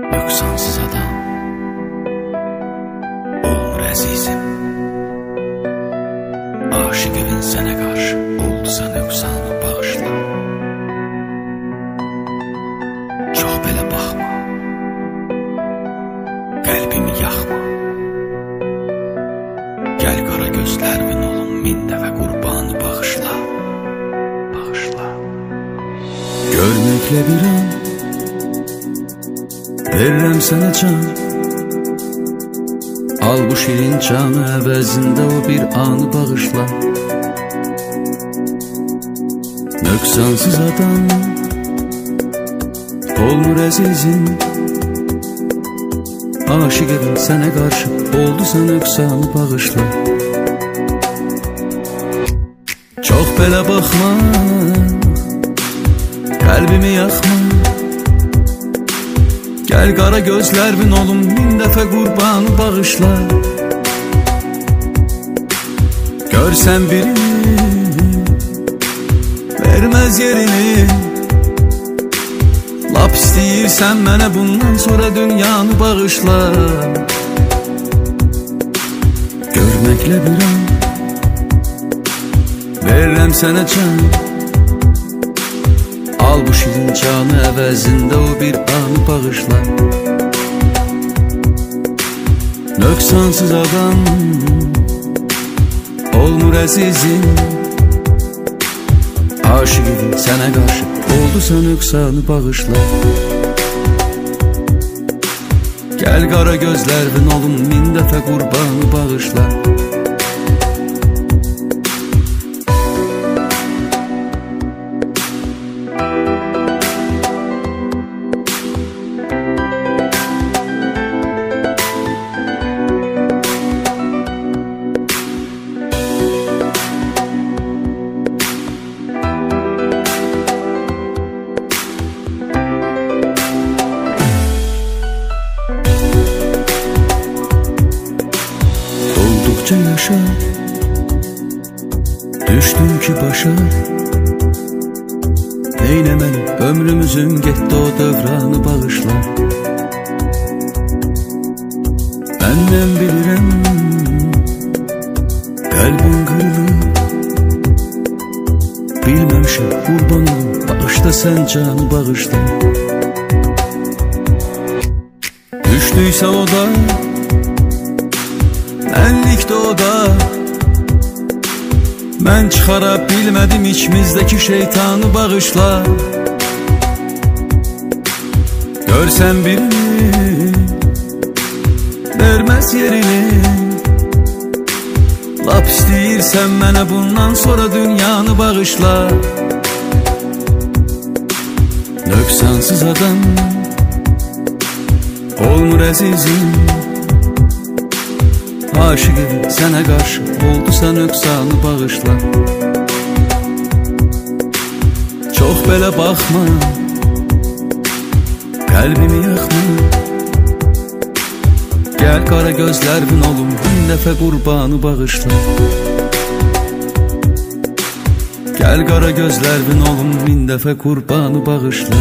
Nöqsansız adam olmur əzizim. Aşıq evin sənə qarşı oldusa nöqsanı bağışla. Çox belə baxma, qəlbimi yaxma. Gəl qara gözlərimin olum min dəfə qurbanı bağışla. Bağışla. Görməklə bir an verirəm sənə can. Al bu şirin canı əvəzində o bir anı bağışla. Nöqsansız adam olmur əzizim. Aşıq evin sənə qarşı oldusa nöqsanı bağışla. Çox belə baxma, qəlbimi yaxma. Gəl qara gözlərimin olum min dəfə qurbanı bağışla. Görsən birini verməz yerini. Lap istəyirsən mənə bundan sonra dünyanı bağışla. Görməklə bir an verirəm sənə can. Al bu şirin canı əvəzində o bir anı bağışla. Nöqsansız adam olmur əzizim. Aşıq evin sənə qarşı oldusa nöqsanı bağışla. Gəl qara gözlərimin olum min dəfə qurbanı bağışla. Olduqca yaşa, düşdüm ki başa. Neynəməli ömrümüzün getdi o dövranı bağışla. Məndən bilirəm qəlbin qırılıb. Bilməmişəm qurban olum, bağışla sən canı bağışla. Düşdüysə o da mənlikdə o da. Mən çıxara bilmədim içimizdəki şeytanı bağışla. Görsən birini verməz yerini. Lap istəyirsən mənə bundan sonra dünyanı bağışla. Nöqsansız adam olmur əzizim. Aşıq evin sənə qarşı oldusa nöqsanı bağışla. Çox belə baxma, qəlbimi yaxma. Gəl qara gözlərimin olum min dəfə qurbanı bağışla. Gəl qara gözlərimin olum min dəfə qurbanı bağışla.